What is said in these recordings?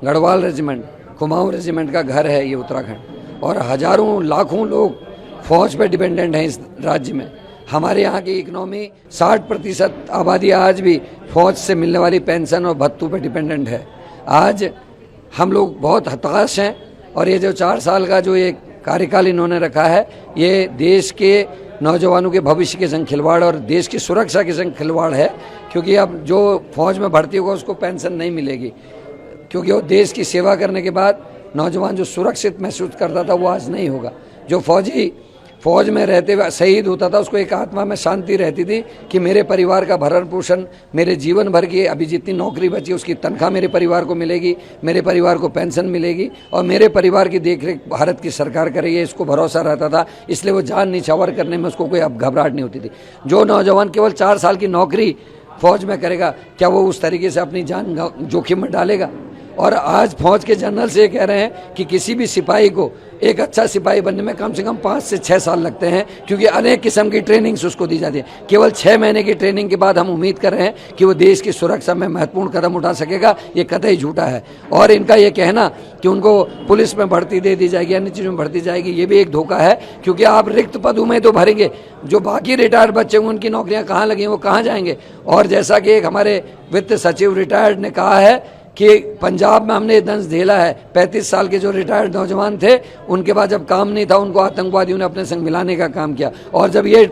Garhwal regiment, Kumaon regiment का घर है ये उत्तराखंड, और हजारों लाखों लोग फौज पे डिपेंडेंट हैं इस राज्य में। हमारे यहाँ की इकोनॉमी 60% आबादी आज भी फौज से मिलने वाली पेंशन और भत्तों पे डिपेंडेंट है। आज हम लोग बहुत हताश हैं, और ये जो 4 साल का जो ये कार्यकाल इन्होंने रखा है, ये देश के नौजवानों के भविष्य के संग खिलवाड़ और देश की सुरक्षा के संग खिलवाड़ है। क्योंकि अब जो फौज में भर्ती होगा उसको पेंशन नहीं मिलेगी, क्योंकि वो देश की सेवा करने के बाद नौजवान जो सुरक्षित महसूस करता था वो आज नहीं होगा। जो फौजी फौज में रहते हुए शहीद होता था उसको एक आत्मा में शांति रहती थी कि मेरे परिवार का भरण पोषण, मेरे जीवन भर की अभी जितनी नौकरी बची उसकी तनख्वाह मेरे परिवार को मिलेगी, मेरे परिवार को पेंशन मिलेगी, और मेरे परिवार की देखरेख भारत की सरकार करेगी, इसको भरोसा रहता था। इसलिए वो जान निछावर करने में उसको कोई अब घबराहट नहीं होती थी। जो नौजवान केवल 4 साल की नौकरी फौज में करेगा, क्या वो उस तरीके से अपनी जान जोखिम में डालेगा? और आज फौज के जनरल से कह रहे हैं कि किसी भी सिपाही को एक अच्छा सिपाही बनने में कम से कम 5 से 6 साल लगते हैं, क्योंकि अनेक किस्म की ट्रेनिंग्स उसको दी जाती है। केवल 6 महीने की ट्रेनिंग के बाद हम उम्मीद कर रहे हैं कि वो देश की सुरक्षा में महत्वपूर्ण कदम उठा सकेगा, ये कतई झूठा है। और इनका ये कहना कि उनको पुलिस में भर्ती दे दी जाएगी, अन्य चीज़ों में भर्ती जाएगी, ये भी एक धोखा है। क्योंकि आप रिक्त पदों में तो भरेंगे, जो बाकी रिटायर्ड बच्चे होंगे उनकी नौकरियाँ कहाँ लगी, वो कहाँ जाएंगे? और जैसा कि एक हमारे वित्त सचिव रिटायर्ड ने कहा है कि पंजाब में हमने दंश झेला है, 35 साल के जो रिटायर्ड नौजवान थे उनके बाद जब काम नहीं था उनको आतंकवादियों ने अपने संग मिलाने का काम किया, और जब ये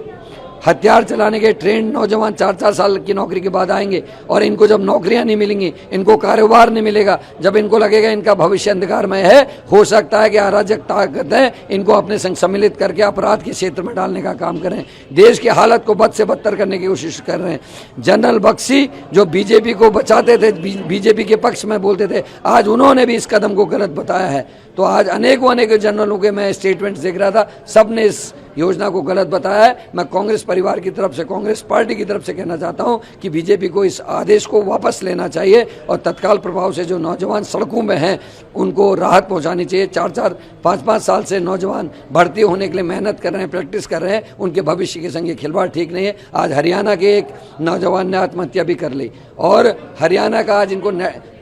हथियार चलाने के ट्रेंड नौजवान 4-4 साल की नौकरी के बाद आएंगे और इनको जब नौकरियां नहीं मिलेंगी, इनको कारोबार नहीं मिलेगा, जब इनको लगेगा इनका भविष्य अंधकारमय है, हो सकता है कि अराजक ताकतें इनको अपने संग सम्मिलित करके अपराध के क्षेत्र में डालने का काम करें, देश की हालत को बद से बदतर करने की कोशिश कर रहे हैं। जनरल बख्शी जो बीजेपी को बचाते थे, बीजेपी के पक्ष में बोलते थे, आज उन्होंने भी इस कदम को गलत बताया है। तो आज अनेक जनरलों के मैं स्टेटमेंट देख रहा था, सब ने इस योजना को गलत बताया है। मैं कांग्रेस परिवार की तरफ से, कांग्रेस पार्टी की तरफ से कहना चाहता हूं कि बीजेपी को इस आदेश को वापस लेना चाहिए और तत्काल प्रभाव से जो नौजवान सड़कों में हैं उनको राहत पहुंचानी चाहिए। 4-4, 5-5 साल से नौजवान भर्ती होने के लिए मेहनत कर रहे हैं, प्रैक्टिस कर रहे हैं, उनके भविष्य के संग ये खिलवाड़ ठीक नहीं है। आज हरियाणा के एक नौजवान ने आत्महत्या भी कर ली, और हरियाणा का आज इनको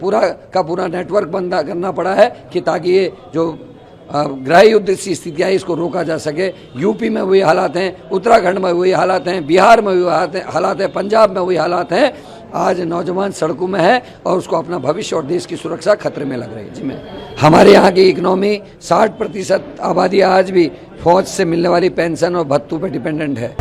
पूरा का पूरा नेटवर्क बंद करना पड़ा है कि ताकि ये जो गृह युद्ध की स्थिति है इसको रोका जा सके। यूपी में वही हालात हैं, उत्तराखंड में वही हालात हैं, बिहार में वही हालात हैं, पंजाब में वही हालात हैं। आज नौजवान सड़कों में है और उसको अपना भविष्य और देश की सुरक्षा खतरे में लग रही है। जी मैं हमारे यहाँ की इकोनॉमी 60% आबादी आज भी फौज से मिलने वाली पेंशन और भत्तों पर डिपेंडेंट है।